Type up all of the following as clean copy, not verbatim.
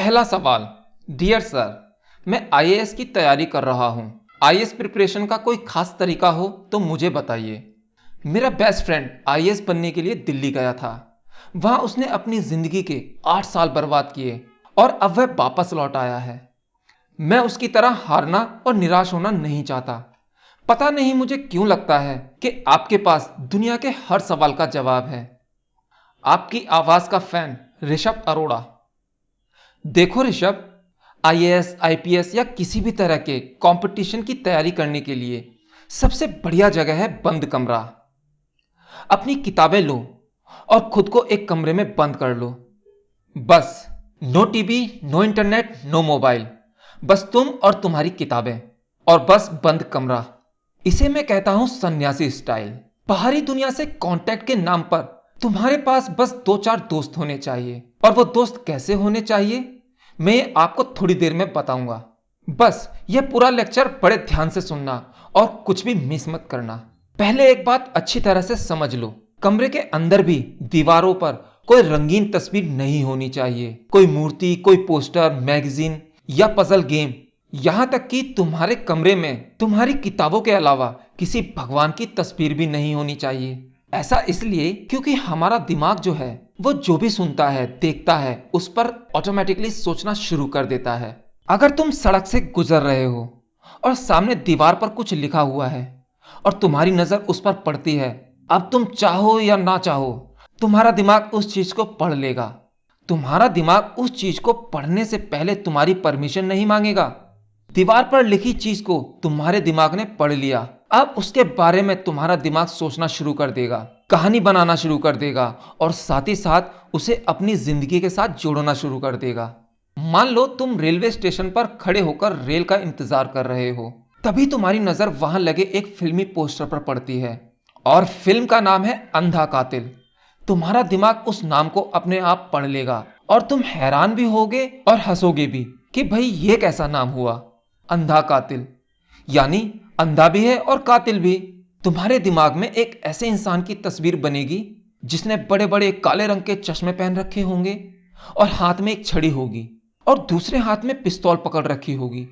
पहला सवाल। Dear sir, मैं आईएएस की तैयारी कर रहा हूँ। आईएएस प्रिपरेशन का कोई खास तरीका हो तो मुझे बताइए। मेरा बेस्ट फ्रेंड आईएएस बनने के लिए दिल्ली गया था। वहां उसने अपनी जिंदगी के 8 साल बर्बाद किए और अब वह वापस लौट आया है। मैं उसकी तरह हारना और निराश होना नहीं चाहता। पता नहीं मुझे क्यों लगता है कि आपके पास दुनिया के हर सवाल का जवाब है। आपकी आवाज का फैन, ऋषभ अरोड़ा। देखो ऋषभ, आईएएस, आईपीएस या किसी भी तरह के कंपटीशन की तैयारी करने के लिए सबसे बढ़िया जगह है बंद कमरा। अपनी किताबें लो और खुद को एक कमरे में बंद कर लो। बस no TV, no internet, no mobile. बस तुम और तुम्हारी किताबें, और बस बंद कमरा। इसे मैं कहता हूं सन्यासी स्टाइल। बाहरी दुनिया से कांटेक्ट के नाम पर तुम्हारे पास बस 2-4 दोस्त होने चाहिए। और वो दोस्त कैसे होने चाहिए, मैं आपको थोड़ी देर में बताऊंगा। बस यह पूरा लेक्चर बड़े ध्यान से सुनना और कुछ भी मिस मत करना। पहले एक बात अच्छी तरह से समझ लो, कमरे के अंदर भी दीवारों पर कोई रंगीन तस्वीर नहीं होनी चाहिए। कोई मूर्ति, कोई पोस्टर, मैगजीन या पजल गेम। यहां तक कि तुम्हारे कमरे में तुम्हारी किताबों के अलावा किसी भगवान की तस्वीर भी नहीं होनी चाहिए। ऐसा इसलिए क्योंकि हमारा दिमाग जो है वो जो भी सुनता है, देखता है, उस पर ऑटोमेटिकली सोचना शुरू कर देता है। अगर तुम सड़क से गुजर रहे हो और सामने दीवार पर कुछ लिखा हुआ है और तुम्हारी नजर उस पर पड़ती है, अब तुम चाहो या ना चाहो तुम्हारा दिमाग उस चीज को पढ़ लेगा। तुम्हारा दिमाग उस चीज को पढ़ने से पहले तुम्हारी परमिशन नहीं मांगेगा। दीवार पर लिखी चीज को तुम्हारे दिमाग ने पढ़ लिया, अब उसके बारे में तुम्हारा दिमाग सोचना शुरू कर देगा, कहानी बनाना शुरू कर देगा और साथ ही साथ उसे अपनी जिंदगी के साथ जोड़ना शुरू कर देगा। मान लो तुम रेलवे स्टेशन पर खड़े होकर रेल का इंतजार कर रहे हो। तभी तुम्हारी नजर वहां लगे एक फिल्मी पोस्टर पर पड़ती है और फिल्म का नाम है अंधा कातिल। तुम्हारा दिमाग उस नाम को अपने आप पढ़ लेगा और तुम हैरान भी होगे और हंसोगे भी कि भाई ये कैसा नाम हुआ, अंधा कातिल। यानी अंधा भी है और कातिल भी। तुम्हारे दिमाग में एक ऐसे इंसान की तस्वीर बनेगी जिसने बड़े बड़े काले रंग के चश्मे पहन रखे होंगे और हाथ में एक छड़ी होगी और दूसरे हाथ में पिस्तौल पकड़ रखी होगी।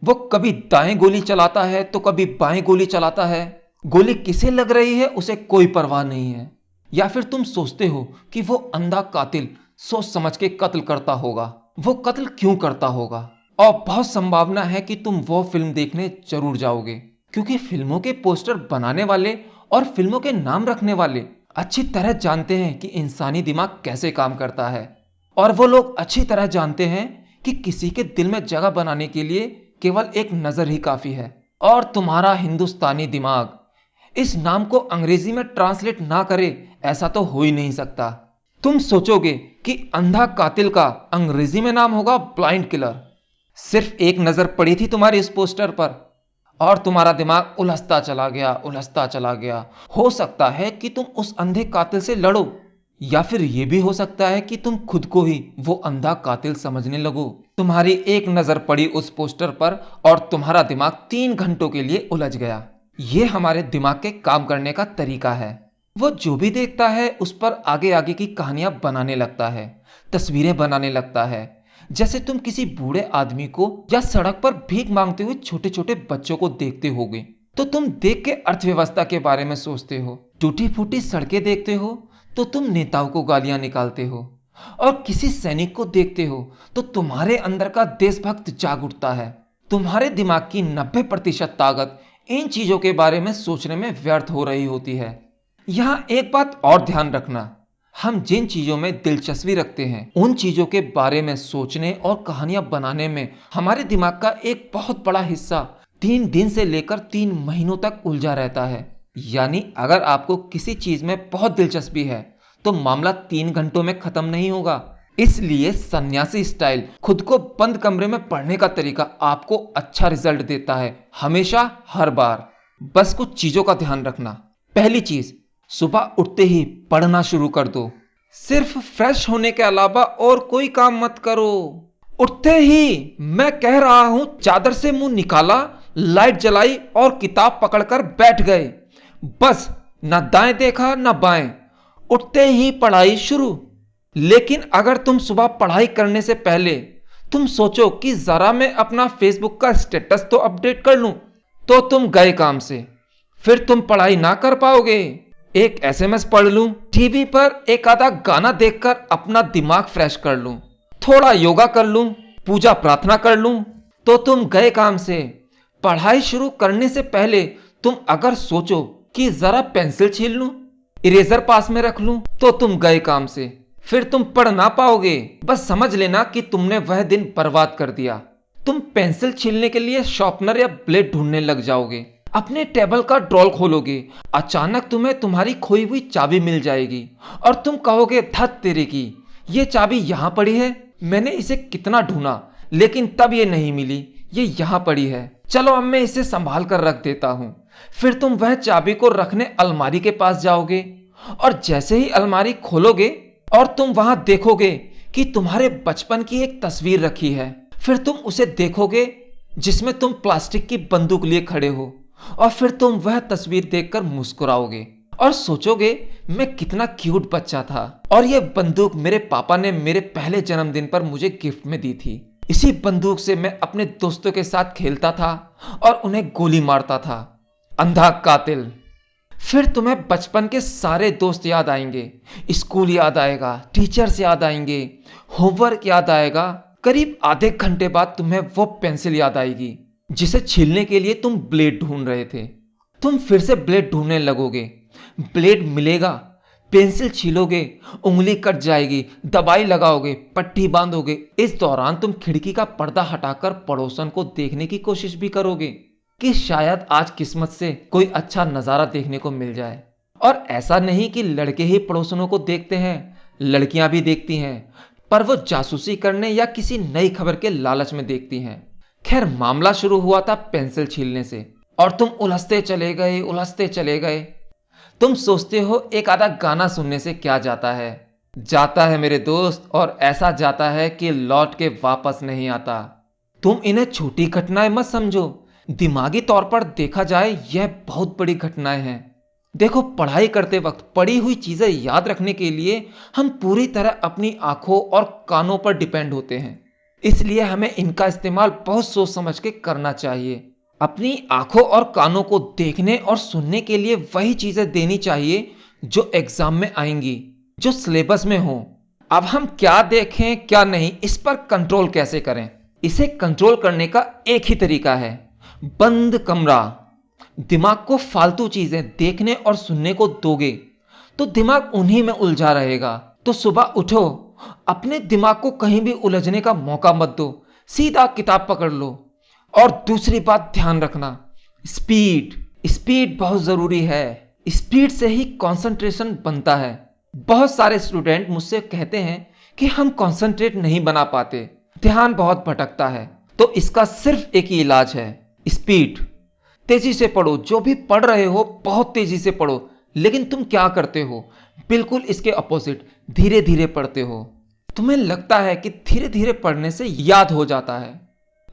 वो कभी दाएं गोली चलाता है तो कभी बाएं गोली चलाता है। गोली किसे लग रही है उसे कोई परवाह नहीं है। या फिर तुम सोचते हो कि वो अंधा कातिल सोच समझ के कत्ल करता होगा। वो कत्ल क्यों करता होगा? और बहुत संभावना है कि तुम वो फिल्म देखने जरूर जाओगे, क्योंकि फिल्मों के पोस्टर बनाने वाले और फिल्मों के नाम रखने वाले अच्छी तरह जानते हैं कि इंसानी दिमाग कैसे काम करता है। और वो लोग अच्छी तरह जानते हैं कि किसी के दिल में जगह बनाने के लिए केवल एक नजर ही काफी है। और तुम्हारा हिंदुस्तानी दिमाग इस नाम को अंग्रेजी में ट्रांसलेट ना करे ऐसा तो हो ही नहीं सकता। तुम सोचोगे कि अंधा कातिल का अंग्रेजी में नाम होगा ब्लाइंड किलर। सिर्फ एक नजर पड़ी थी तुम्हारी इस पोस्टर पर और तुम्हारा दिमाग उलझता चला गया, उलझता चला गया। हो सकता है कि तुम उस अंधे कातिल से लड़ो, या फिर यह भी हो सकता है कि तुम खुद को ही वो अंधा कातिल समझने लगो। तुम्हारी एक नजर पड़ी उस पोस्टर पर और तुम्हारा दिमाग 3 घंटों के लिए उलझ गया। ये हमारे दिमाग के काम करने का तरीका है। वो जो भी देखता है उस पर आगे आगे की कहानियां बनाने लगता है, तस्वीरें बनाने लगता है। जैसे तुम किसी बूढ़े आदमी को या सड़क पर भीख मांगते हुए छोटे छोटे बच्चों को देखते होगे तो तुम देख के अर्थव्यवस्था के बारे में सोचते हो। टूटी फूटी सड़कें देखते हो तो तुम नेताओं को गालियां निकालते हो। और किसी सैनिक को देखते हो तो तुम्हारे अंदर का देशभक्त जाग उठता है। तुम्हारे दिमाग की 90% ताकत इन चीजों के बारे में सोचने में व्यर्थ हो रही होती है। यहां एक बात और ध्यान रखना, हम जिन चीजों में दिलचस्पी रखते हैं उन चीजों के बारे में सोचने और कहानियां बनाने में हमारे दिमाग का एक बहुत बड़ा हिस्सा 3 दिन से लेकर 3 महीनों तक उलझा रहता है। यानी अगर आपको किसी चीज में बहुत दिलचस्पी है तो मामला 3 घंटों में खत्म नहीं होगा। इसलिए सन्यासी स्टाइल, खुद को बंद कमरे में पढ़ने का तरीका आपको अच्छा रिजल्ट देता है, हमेशा, हर बार। बस कुछ चीजों का ध्यान रखना। पहली चीज, सुबह उठते ही पढ़ना शुरू कर दो। सिर्फ फ्रेश होने के अलावा और कोई काम मत करो। उठते ही मैं कह रहा हूं, चादर से मुंह निकाला, लाइट जलाई और किताब पकड़कर बैठ गए। बस ना दाएं देखा ना बाएं, उठते ही पढ़ाई शुरू। लेकिन अगर तुम सुबह पढ़ाई करने से पहले तुम सोचो कि जरा मैं अपना फेसबुक का स्टेटस तो अपडेट कर लूं, तो तुम गए काम से। फिर तुम पढ़ाई ना कर पाओगे। एक एसएमएस पढ़ लूं, टीवी पर एक आधा गाना देखकर अपना दिमाग फ्रेश कर लूं, थोड़ा योगा कर लूं, पूजा प्रार्थना कर लूं, तो तुम गए काम से। पढ़ाई शुरू करने से पहले तुम अगर सोचो कि जरा पेंसिल छील लूं, इरेजर पास में रख लूं, तो तुम गए काम से। फिर तुम पढ़ ना पाओगे। बस समझ लेना कि तुमने वह दिन बर्बाद कर दिया। तुम पेंसिल छीलने के लिए शॉर्पनर या ब्लेड ढूंढने लग जाओगे, अपने टेबल का ड्रॉर खोलोगे, अचानक तुम्हें तुम्हारी खोई हुई चाबी मिल जाएगी और तुम कहोगे, धत तेरे की, ये चाबी यहां पड़ी है, मैंने इसे कितना ढूंढा लेकिन तब ये नहीं मिली, ये यहां पड़ी है, चलो अब मैं इसे संभाल कर रख देता हूं। फिर तुम वह चाबी को रखने अलमारी के पास जाओगे और जैसे ही अलमारी खोलोगे और तुम वहां देखोगे कि तुम्हारे बचपन की एक तस्वीर रखी है। फिर तुम उसे देखोगे जिसमें तुम प्लास्टिक की बंदूक लिए खड़े हो और फिर तुम वह तस्वीर देखकर मुस्कुराओगे और सोचोगे, मैं कितना क्यूट बच्चा था और यह बंदूक मेरे पापा ने मेरे पहले जन्मदिन पर मुझे गिफ्ट में दी थी। इसी बंदूक से मैं अपने दोस्तों के साथ खेलता था और उन्हें गोली मारता था। अंधा कातिल। फिर तुम्हें बचपन के सारे दोस्त याद आएंगे, स्कूल याद आएगा, टीचर्स याद आएंगे, होमवर्क याद आएगा। करीब आधे घंटे बाद तुम्हें वो पेंसिल याद आएगी जिसे छीलने के लिए तुम ब्लेड ढूंढ रहे थे। तुम फिर से ब्लेड ढूंढने लगोगे, ब्लेड मिलेगा, पेंसिल छीलोगे, उंगली कट जाएगी, दवाई लगाओगे, पट्टी बांधोगे। इस दौरान तुम खिड़की का पर्दा हटाकर पड़ोसन को देखने की कोशिश भी करोगे कि शायद आज किस्मत से कोई अच्छा नजारा देखने को मिल जाए। और ऐसा नहीं कि लड़के ही पड़ोसनों को देखते हैं, लड़कियां भी देखती हैं, पर वो जासूसी करने या किसी नई खबर के लालच में देखती हैं। खैर, मामला शुरू हुआ था पेंसिल छीलने से और तुम उलझते चले गए, उलझते चले गए। तुम सोचते हो एक आधा गाना सुनने से क्या जाता है। जाता है मेरे दोस्त, और ऐसा जाता है कि लौट के वापस नहीं आता। तुम इन्हें छोटी घटनाएं मत समझो, दिमागी तौर पर देखा जाए यह बहुत बड़ी घटनाएं हैं। देखो, पढ़ाई करते वक्त पढ़ी हुई चीजें याद रखने के लिए हम पूरी तरह अपनी आंखों और कानों पर डिपेंड होते हैं, इसलिए हमें इनका इस्तेमाल बहुत सोच समझ के करना चाहिए। अपनी आंखों और कानों को देखने और सुनने के लिए वही चीजें देनी चाहिए जो एग्जाम में आएंगी, जो सिलेबस में हो। अब हम क्या देखें क्या नहीं, इस पर कंट्रोल कैसे करें? इसे कंट्रोल करने का एक ही तरीका है, बंद कमरा। दिमाग को फालतू चीजें देखने और सुनने को दोगे तो दिमाग उन्हीं में उलझा रहेगा। तो सुबह उठो, अपने दिमाग को कहीं भी उलझने का मौका मत दो, सीधा किताब पकड़ लो। और दूसरी बात ध्यान रखना, स्पीड। स्पीड बहुत जरूरी है, स्पीड से ही कंसंट्रेशन बनता है। बहुत सारे स्टूडेंट मुझसे कहते हैं कि हम कंसंट्रेट नहीं बना पाते, ध्यान बहुत भटकता है। तो इसका सिर्फ एक ही इलाज है, स्पीड। तेजी से पढ़ो, जो भी पढ़ रहे हो बहुत तेजी से पढ़ो। लेकिन तुम क्या करते हो? बिल्कुल इसके अपोजिट, धीरे धीरे पढ़ते हो। तुम्हें लगता है कि धीरे धीरे पढ़ने से याद हो जाता है,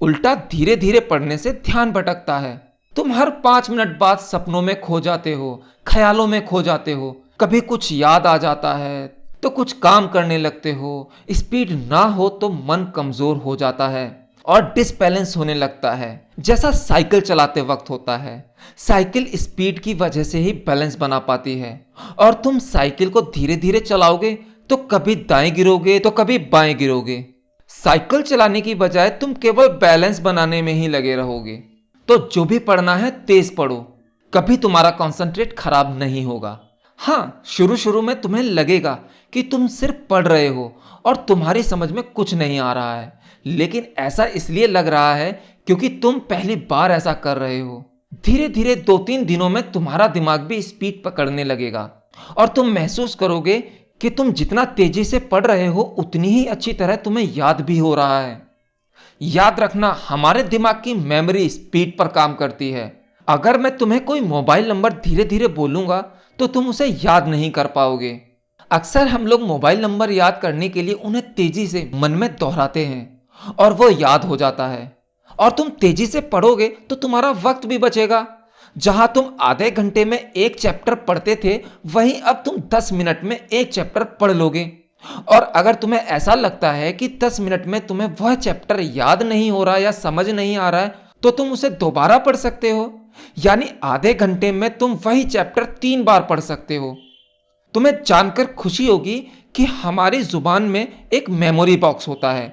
उल्टा धीरे धीरे पढ़ने से ध्यान भटकता है। तुम हर 5 मिनट बाद सपनों में खो जाते हो, ख्यालों में खो जाते हो। कभी कुछ याद आ जाता है तो कुछ काम करने लगते हो। स्पीड ना हो तो मन कमजोर हो जाता है और डिसबैलेंस होने लगता है, जैसा साइकिल चलाते वक्त होता है। साइकिल स्पीड की वजह से ही बैलेंस बना पाती है, और तुम साइकिल को धीरे धीरे चलाओगे तो कभी दाएं गिरोगे तो कभी बाएं गिरोगे। साइकिल चलाने की बजाय तुम केवल बैलेंस बनाने में ही लगे रहोगे। तो जो भी पढ़ना है तेज पढ़ो, कभी तुम्हारा कंसंट्रेट खराब नहीं होगा। हाँ, शुरू शुरू में तुम्हें लगेगा कि तुम सिर्फ पढ़ रहे हो और तुम्हारी समझ में कुछ नहीं आ रहा है, लेकिन ऐसा इसलिए लग रहा है क्योंकि तुम पहली बार ऐसा कर रहे हो। धीरे धीरे 2-3 दिनों में तुम्हारा दिमाग भी स्पीड पकड़ने लगेगा और तुम महसूस करोगे कि तुम जितना तेजी से पढ़ रहे हो उतनी ही अच्छी तरह तुम्हें याद भी हो रहा है। याद रखना, हमारे दिमाग की मेमोरी स्पीड पर काम करती है। अगर मैं तुम्हें कोई मोबाइल नंबर धीरे धीरे बोलूंगा तो तुम उसे याद नहीं कर पाओगे। अक्सर हम लोग मोबाइल नंबर याद करने के लिए उन्हें तेजी से मन में दोहराते हैं और वो याद हो जाता है। और तुम तेजी से पढ़ोगे तो तुम्हारा वक्त भी बचेगा। जहां तुम आधे घंटे में एक चैप्टर पढ़ते थे, वहीं अब तुम 10 मिनट में एक चैप्टर पढ़ लोगे। और अगर तुम्हें ऐसा लगता है कि 10 मिनट में तुम्हें वह चैप्टर याद नहीं हो रहा या समझ नहीं आ रहा है, तो तुम उसे दोबारा पढ़ सकते हो। यानी आधे घंटे में तुम वही चैप्टर 3 बार पढ़ सकते हो। तुम्हें जानकर खुशी होगी कि हमारी जुबान में एक मेमोरी बॉक्स होता है।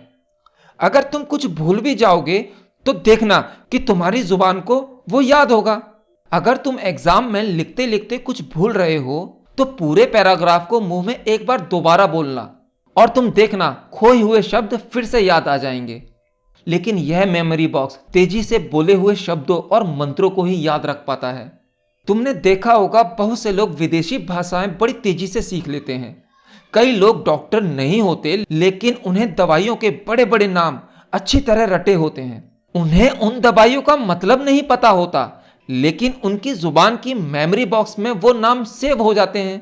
अगर तुम कुछ भूल भी जाओगे तो देखना कि तुम्हारी जुबान को वो याद होगा। अगर तुम एग्जाम में लिखते लिखते कुछ भूल रहे हो तो पूरे पैराग्राफ को मुंह में एक बार दोबारा बोलना और तुम देखना खोए हुए शब्द फिर से याद आ जाएंगे। लेकिन यह मेमोरी बॉक्स तेजी से बोले हुए शब्दों और मंत्रों को ही याद रख पाता है। तुमने देखा होगा बहुत से लोग विदेशी भाषाएं बड़ी तेजी से सीख लेते हैं। कई लोग डॉक्टर नहीं होते लेकिन उन्हें दवाइयों के बड़े बड़े नाम अच्छी तरह रटे होते हैं। उन्हें उन दवाइयों का मतलब नहीं पता होता लेकिन उनकी जुबान की मेमोरी बॉक्स में वो नाम सेव हो जाते हैं।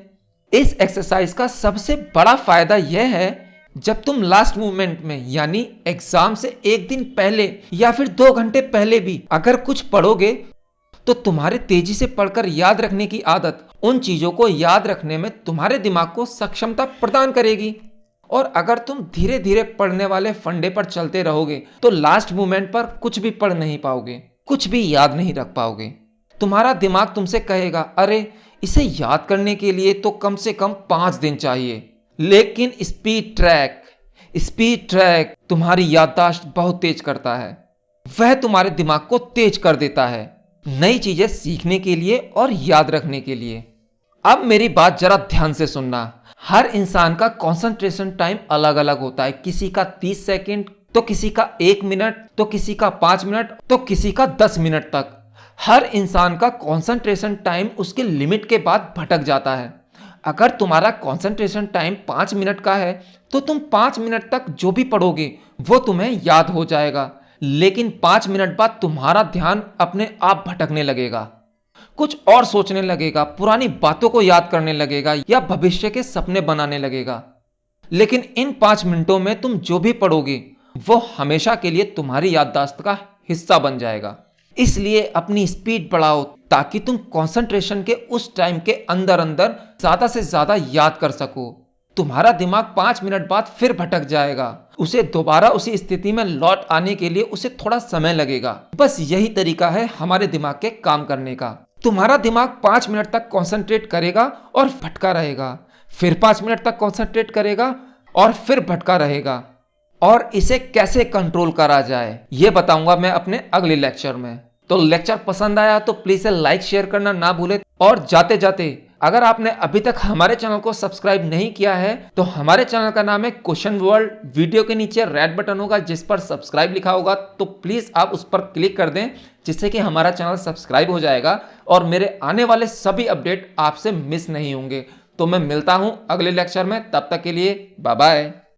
इस एक्सरसाइज का सबसे बड़ा फायदा यह है, जब तुम लास्ट मोमेंट में यानी एग्जाम से एक दिन पहले या फिर 2 घंटे पहले भी अगर कुछ पढ़ोगे तो तुम्हारे तेजी से पढ़कर याद रखने की आदत उन चीजों को याद रखने में तुम्हारे दिमाग को सक्षमता प्रदान करेगी। और अगर तुम धीरे धीरे पढ़ने वाले फंडे पर चलते रहोगे तो लास्ट मोमेंट पर कुछ भी पढ़ नहीं पाओगे, कुछ भी याद नहीं रख पाओगे। तुम्हारा दिमाग तुमसे कहेगा, अरे इसे याद करने के लिए तो कम से कम 5 दिन चाहिए। लेकिन स्पीड ट्रैक तुम्हारी याददाश्त बहुत तेज करता है। वह तुम्हारे दिमाग को तेज कर देता है नई चीजें सीखने के लिए और याद रखने के लिए। अब मेरी बात जरा ध्यान से सुनना। हर इंसान का कंसंट्रेशन टाइम अलग अलग होता है। किसी का 30 सेकंड, तो किसी का 1 मिनट, तो किसी का 5 मिनट, तो किसी का 10 मिनट तक। हर इंसान का कंसंट्रेशन टाइम उसके लिमिट के बाद भटक जाता है। अगर तुम्हारा कंसंट्रेशन टाइम 5 मिनट का है तो तुम 5 मिनट तक जो भी पढ़ोगे वो तुम्हें याद हो जाएगा। लेकिन 5 मिनट बाद तुम्हारा ध्यान अपने आप भटकने लगेगा, कुछ और सोचने लगेगा, पुरानी बातों को याद करने लगेगा या भविष्य के सपने बनाने लगेगा। लेकिन इन 5 मिनटों में तुम जो भी पढ़ोगे वो हमेशा के लिए तुम्हारी याददाश्त का हिस्सा बन जाएगा। इसलिए अपनी स्पीड बढ़ाओ ताकि तुम कंसंट्रेशन के उस टाइम के अंदर अंदर ज्यादा से ज्यादा याद कर सको। तुम्हारा दिमाग 5 मिनट बाद फिर भटक जाएगा, उसे दोबारा उसी स्थिति में लौट आने के लिए उसे थोड़ा समय लगेगा। बस यही तरीका है हमारे दिमाग के काम करने का। तुम्हारा दिमाग 5 मिनट तक कंसंट्रेट करेगा और भटका रहेगा, फिर 5 मिनट तक कंसंट्रेट करेगा और फिर भटका रहेगा। और इसे कैसे कंट्रोल करा जाए ये बताऊंगा मैं अपने अगले लेक्चर में। तो लेक्चर पसंद आया तो प्लीज लाइक शेयर करना ना भूले। और जाते जाते अगर आपने अभी तक हमारे चैनल को सब्सक्राइब नहीं किया है तो हमारे चैनल का नाम है क्वेश्चन वर्ल्ड। वीडियो के नीचे रेड बटन होगा जिस पर सब्सक्राइब लिखा होगा, तो प्लीज आप उस पर क्लिक कर दें जिससे कि हमारा चैनल सब्सक्राइब हो जाएगा और मेरे आने वाले सभी अपडेट आपसे मिस नहीं होंगे। तो मैं मिलता हूं अगले लेक्चर में, तब तक के लिए बाय बाय।